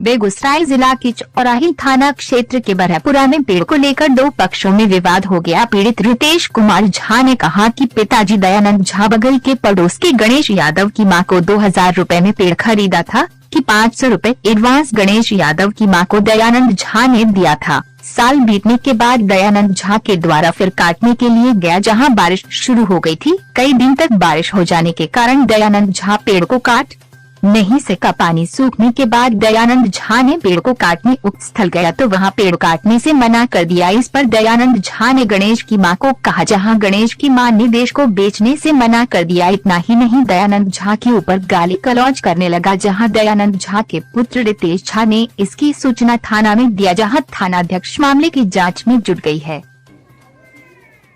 बेगूसराय जिला के चौराही थाना क्षेत्र के बरहपुरा में पेड़ को लेकर दो पक्षों में विवाद हो गया। पीड़ित रितेश कुमार झा ने कहा कि पिताजी दयानंद झा बगल के पड़ोस के गणेश यादव की मां को 2000 रुपए में पेड़ खरीदा था कि 500 रुपए एडवांस गणेश यादव की मां को दयानंद झा ने दिया था। साल बीतने के बाद दयानंद झा के द्वारा फिर काटने के लिए गया, जहां बारिश शुरू हो गई थी। कई दिन तक बारिश हो जाने के कारण दयानंद झा पेड़ को काट नहीं सका। पानी सूखने के बाद दयानंद झा ने पेड़ को काटने उक्त स्थल गया तो वहां पेड़ काटने से मना कर दिया। इस पर दयानंद झा ने गणेश की मां को कहा, जहां गणेश की मां ने देश को बेचने से मना कर दिया। इतना ही नहीं, दयानंद झा के ऊपर गाली गलौज करने लगा, जहां दयानंद झा के पुत्र रितेश झा ने इसकी सूचना थाना में दिया, जहां थानाध्यक्ष मामले की जाँच में जुट गई है।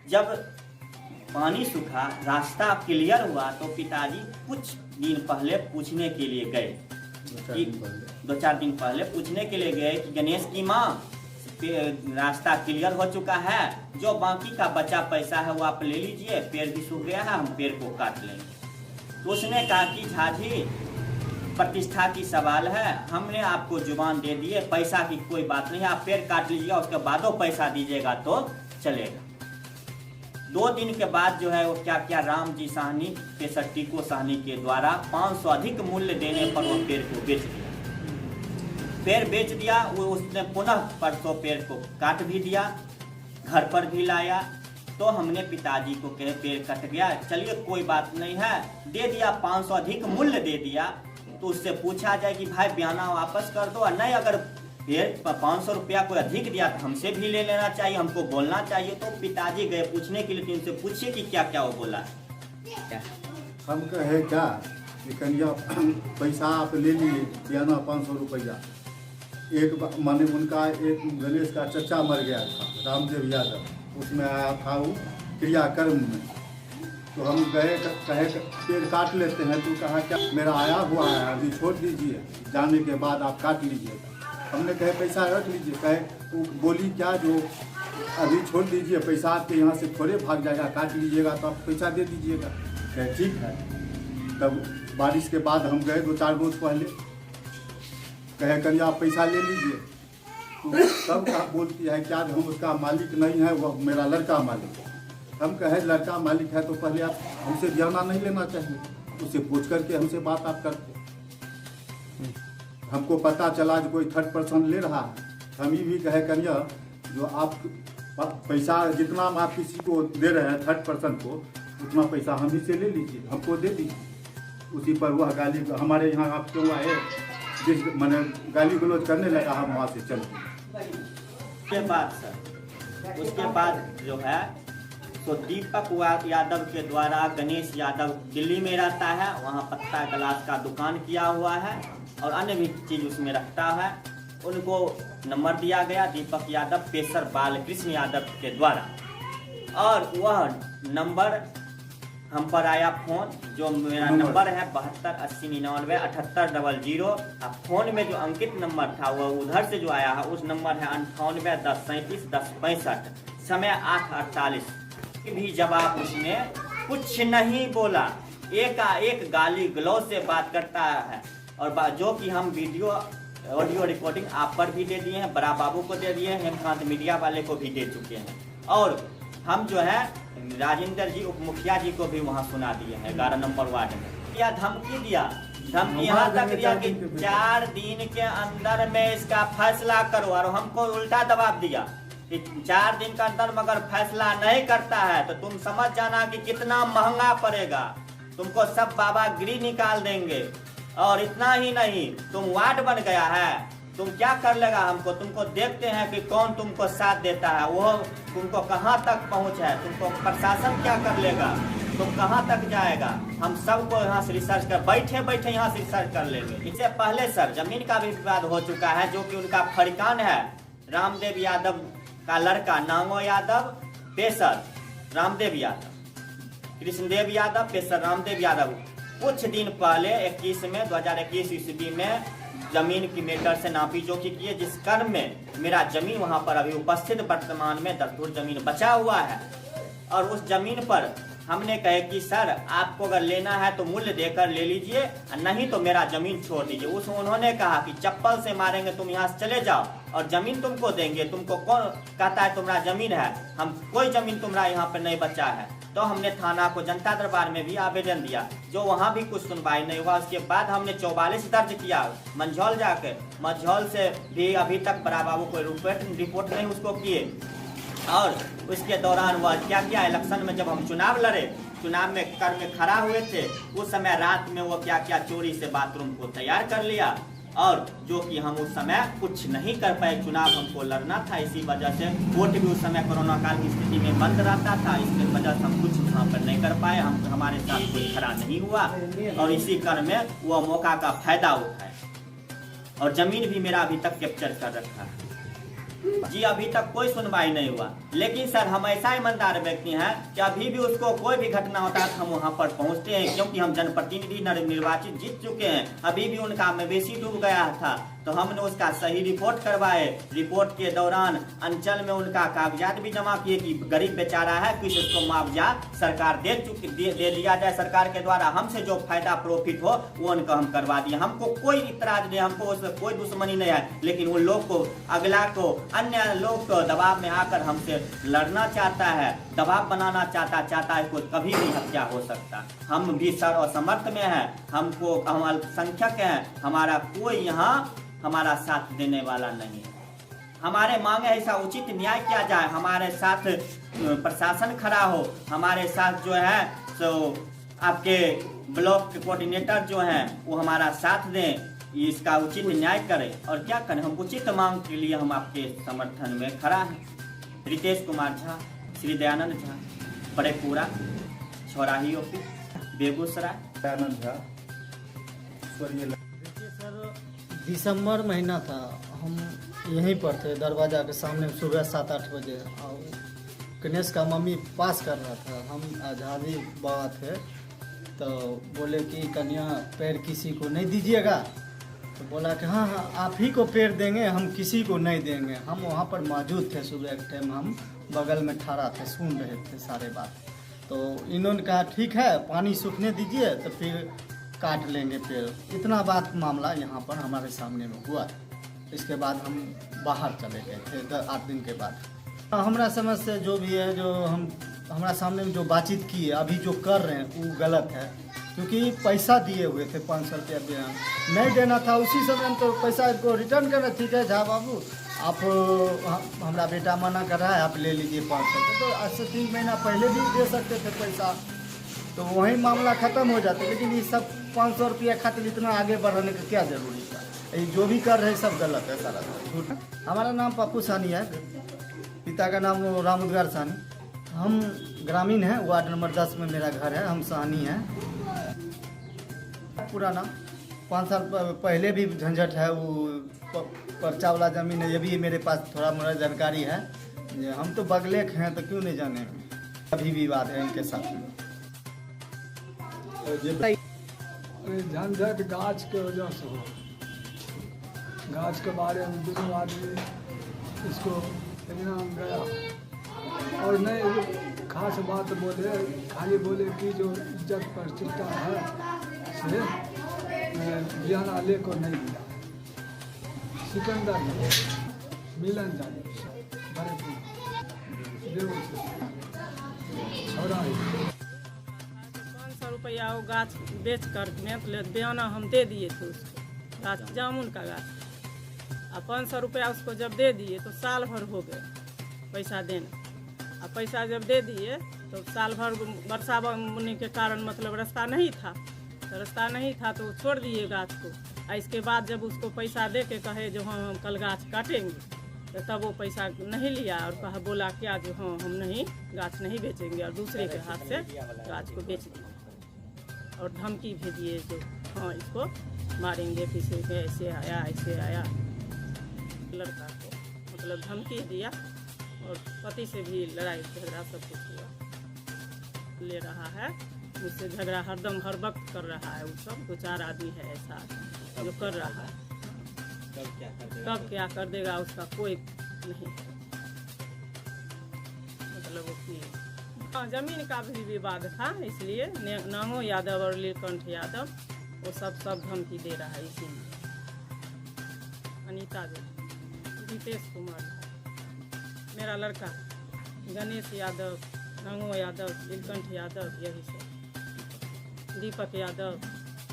जब पानी सूखा, रास्ता क्लियर हुआ तो पिताजी कुछ दिन पहले पूछने के लिए गए, 2-4 दिन पहले पूछने के लिए गए कि गणेश की माँ रास्ता क्लियर हो चुका है, जो बाकी का बचा पैसा है वो आप ले लीजिए, पेड़ भी सूख गया है, हम पेड़ को काट लेंगे। तो उसने कहा कि झा जी, प्रतिष्ठा की सवाल है, हमने आपको जुबान दे दिए, पैसा की कोई बात नहीं, आप पेड़ काट लीजिएगा, उसके बाद वो पैसा दीजिएगा तो चलेगा। 2 दिन के बाद जो है वो क्या राम जी साहनी पेशर टीको साहनी के द्वारा 500 अधिक मूल्य देने पर वो पेड़ को बेच दिया। पेड़ बेच दिया, वो उसने पुनः परसों पेड़ को काट भी दिया, घर पर भी लाया। तो हमने पिताजी को कहे पेड़ कट गया, चलिए कोई बात नहीं है, दे दिया, 500 अधिक मूल्य दे दिया। तो उससे पूछा जाए कि भाई बयाना वापस कर दो, नहीं अगर फिर 500 रुपया कोई अधिक दिया तो हमसे भी ले लेना चाहिए, हमको बोलना चाहिए। तो पिताजी गए पूछने के लिए, उनसे पूछिए कि क्या क्या वो बोला। हम कहे क्या कि कन्या पैसा आप ले लिए, बयाना 500 रुपया। एक माने उनका एक गणेश का चचा मर गया था, रामदेव यादव, उसमें आया था वो क्रियाकर्म में। तो हम गए कहे पेड़ काट लेते हैं, तो कहा क्या मेरा आया हुआ है, अभी छोड़ दीजिए, जाने के बाद आप काट लीजिएगा। हमने कहे पैसा रख लीजिए, कहे वो बोली क्या, जो अभी छोड़ दीजिए, पैसा आपके यहाँ से थोड़े भाग जाएगा, काट लीजिएगा तो आप पैसा दे दीजिएगा। कहे ठीक है। तब बारिश के बाद हम गए 2-4 रोज पहले, कहे करिए आप पैसा ले लीजिए। तो तब क्या बोलती है क्या, हम उसका मालिक नहीं है, वह मेरा लड़का मालिक है। हम कहे लड़का मालिक है तो पहले आप हमसे बयाना नहीं लेना चाहिए, उससे पूछ करके हमसे बात आप करते। हमको पता चला जो कोई 3rd पर्सन ले रहा है, हम ये भी कहे करिए जो आप पैसा जितना आप किसी को दे रहे हैं 3rd पर्सन को, उतना पैसा हम ही से ले लीजिए, हमको दे दीजिए। उसी पर वह गाली, हमारे यहाँ आप क्यों आए, जिस मैंने गाली गलौज करने लगा, हम वहाँ से चल गए। उसके बाद जो है तो दीपक यादव के द्वारा गणेश यादव दिल्ली में रहता है, वहाँ पत्ता गिलास का दुकान किया हुआ है और अन्य भी चीज उसमें रखता है। उनको नंबर दिया गया दीपक यादव पेशर बालकृष्ण यादव के द्वारा, और वह नंबर हम पर आया फोन, जो मेरा नंबर है 7280997800। अब फोन में जो अंकित नंबर था वह उधर से जो आया है, उस नंबर है 9810371065। समय 8:48 भी जवाब उसने कुछ नहीं बोला, एक गाली गलौज से बात करता है। और जो कि हम वीडियो ऑडियो रिकॉर्डिंग आप पर भी दे दिए हैं, बड़ा बाबू को दे दिए हैं, हेमकांत मीडिया वाले को भी दे चुके हैं, और हम जो है राजेंद्र जी उप मुखिया जी को भी वहां सुना दिए हैं 11 नंबर वार्ड में। या धमकी दिया, धमकी यहाँ तक दिया कि 4 दिन के अंदर में इसका फैसला करो, और हमको उल्टा दबाव दिया कि 4 दिन के अंदर मगर फैसला नहीं करता है तो तुम समझ जाना कि कितना महंगा पड़ेगा, तुमको सब बाबागिरी निकाल देंगे। और इतना ही नहीं, तुम वार्ड बन गया है, तुम क्या कर लेगा हमको, तुमको देखते हैं कि कौन तुमको साथ देता है, वो तुमको कहाँ तक पहुँच है, तुमको प्रशासन क्या कर लेगा, तुम कहाँ तक जाएगा, हम सबको यहाँ से रिसर्च कर बैठे यहाँ से रिसर्च कर लेंगे। इससे पहले सर जमीन का भी विवाद हो चुका है, जो कि उनका फरिकान है रामदेव यादव का लड़का नांगो यादव पेशर रामदेव यादव, कृष्णदेव यादव पेशर रामदेव यादव। कुछ दिन पहले 2021 ईस्वी में जमीन की मेटर से नापी जोखी किए, जिस क्रम में मेरा जमीन वहां पर अभी उपस्थित वर्तमान में 10 धुर जमीन बचा हुआ है, और उस जमीन पर हमने कहे कि सर आपको अगर लेना है तो मूल्य देकर ले लीजिए, नहीं तो मेरा जमीन छोड़ दीजिए। उन्होंने कहा कि चप्पल से मारेंगे तुम यहाँ से चले जाओ और जमीन तुमको देंगे। तुमको कौन कहता है तुम्हारा जमीन है? हम कोई जमीन तुम्हारा यहाँ पर नहीं बचा है। तो हमने थाना को जनता दरबार में भी आवेदन दिया, जो वहाँ भी कुछ सुनवाई नहीं हुआ। उसके बाद हमने 44 दर्ज किया मंझौल जाकर। मंझौल से भी अभी तक बड़ा बाबू कोई रिपोर्ट नहीं उसको किए। और उसके दौरान वह क्या किया, इलेक्शन में जब हम चुनाव लड़े, चुनाव में कर में खड़ा हुए थे, उस समय रात में वो क्या किया, चोरी से बाथरूम को तैयार कर लिया। और जो कि हम उस समय कुछ नहीं कर पाए, चुनाव हमको लड़ना था, इसी वजह से वोट भी उस समय कोरोना काल की स्थिति में बंद रहता था, इसकी वजह से हम कुछ वहाँ पर नहीं कर पाए। हमारे साथ कोई खड़ा नहीं हुआ और इसी क्रम में वो मौका का फायदा उठाए और जमीन भी मेरा अभी तक कैप्चर कर रखा है। जी अभी तक कोई सुनवाई नहीं हुआ। लेकिन सर हम ऐसा ईमानदार व्यक्ति हैं कि अभी भी उसको कोई भी घटना होता है तो हम वहाँ पर पहुँचते हैं, क्योंकि हम जनप्रतिनिधि निर्वाचित जीत चुके हैं। अभी भी उनका मवेशी डूब गया था तो हमने उसका सही रिपोर्ट करवाए। रिपोर्ट के दौरान अंचल में उनका कागजात भी जमा किए कि गरीब बेचारा है, कुछ उसको मुआवजा सरकार दे दिया जाए सरकार के द्वारा। हमसे जो फायदा प्रॉफिट हो वो उनको हम करवा दिए। हमको कोई इतराज नहीं, हमको उससे कोई दुश्मनी नहीं है। लेकिन उन लोग को, अगला को, अन्य लोग को दबाव में आकर हमसे लड़ना चाहता है, दबाव बनाना चाहता है, कोई कभी भी हत्या हो सकता। हम भी सर असमर्थ में हैं, हम अल्पसंख्यक हैं, हमारा कोई यहाँ हमारा साथ देने वाला नहीं है। हमारे मांगे ऐसा उचित न्याय किया जाए, हमारे साथ प्रशासन खड़ा हो, हमारे साथ जो है तो आपके ब्लॉक के कोऑर्डिनेटर जो हैं वो हमारा साथ दें, इसका उचित न्याय करें। और क्या करें, हम उचित मांग के लिए हम आपके समर्थन में खड़ा हैं। रितेश कुमार झा, श्री दयानंद झा, बड़ेपुरा, छौराही ओपी, बेगूसराय। दयानंद झा सर दिसंबर महीना था, हम यहीं पर थे दरवाजा के सामने, सुबह 7-8 बजे। और गणेश का मम्मी पास कर रहा था, हम आज़ादी बाबा थे, तो बोले कि कन्या पैर किसी को नहीं दीजिएगा। तो बोला कि हाँ आप ही को पैर देंगे, हम किसी को नहीं देंगे। हम वहाँ पर मौजूद थे, सुबह के टाइम हम बगल में ठहरा थे, सुन रहे थे सारे बात। तो इन्होंने कहा ठीक है पानी सूखने दीजिए तो फिर काट लेंगे पेड़। इतना बात मामला यहाँ पर हमारे सामने में हुआ। इसके बाद हम बाहर चले गए थे 8 दिन के बाद। हमारा समझ से जो भी है, जो हमारा सामने में जो बातचीत की है, अभी जो कर रहे हैं वो गलत है। क्योंकि पैसा दिए हुए थे 500 रुपया बयान नहीं देना था, उसी समय तो पैसा को रिटर्न करना। ठीक है झा बाबू, आप हमारा बेटा मना कर रहा है, आप ले लीजिए 500। तो आज से 3 महीना पहले भी दे सकते थे पैसा, तो वही मामला ख़त्म हो जाता। लेकिन ये सब 500 रुपया खातिर इतना आगे बढ़ाने का क्या जरूरी था? ये जो भी कर रहे हैं सब गलत है, सारा झूठ है। हमारा नाम पप्पू सानी है, पिता का नाम रामुद्गार सानी। हम ग्रामीण हैं, वार्ड नंबर 10 में मेरा घर है, हम सानी हैं। पुराना 5 साल पहले भी झंझट है, वो पर्चा वाला ज़मीन है, ये भी मेरे पास थोड़ा मोड़ा जानकारी है। हम तो बगलेक हैं तो क्यों नहीं जाने, अभी विवाद है इनके साथ में। झंझट गाछ के वजह से हो, गाछ के बारे में दोनों आदमी इसको इतना गया और नहीं खास बात बोले, खाली बोले कि जो इज्जत प्रतिष्ठा है से बियाना ले को नहीं दिया। सिकंदर मिलन जाने बड़े छौराही 500 रुपया वो गाछ बेच कर बयाना हम दे दिए थे उसको, गाछ जामुन का गाछ। और 500 रुपया उसको जब दे दिए तो साल भर हो गए पैसा देना। और पैसा जब दे दिए तो साल भर वर्षा होने के कारण मतलब रास्ता नहीं था, तो रास्ता नहीं था तो छोड़ दिए गाछ को। और इसके बाद जब उसको पैसा दे के कहे जो हाँ हम कल गाछ काटेंगे, तो तब वो पैसा नहीं लिया और कहा बोला क्या जो हाँ हम नहीं गाछ नहीं बेचेंगे, और दूसरे के हाथ से गाछ को बेच दिया। और धमकी भेजिए जो हाँ इसको मारेंगे पीसेंगे, ऐसे आया लड़का को मतलब धमकी दिया। और पति से भी लड़ाई झगड़ा सब कुछ हुआ। ले रहा है मुझसे झगड़ा हरदम हर वक्त कर रहा है। वो सब 2-4 आदमी है ऐसा जो कर रहा है, कब क्या कर देगा उसका कोई नहीं मतलब हाँ, जमीन का भी विवाद था, इसलिए नांगो यादव और नीलकंठ यादव वो सब धमकी दे रहा है। इसी में अनीता देवी, रितेश कुमार, मेरा लड़का गणेश यादव, नांगो यादव, नीलकंठ यादव, यही सब, दीपक यादव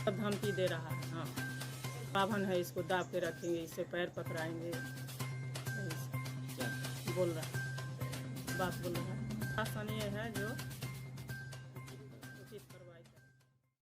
सब धमकी दे रहा है। हाँ, पावन है, इसको दाब के रखेंगे, इससे पैर पकड़ाएंगे, यही सब बोल रहा है, बात बोल रहा है। शासन ये है जो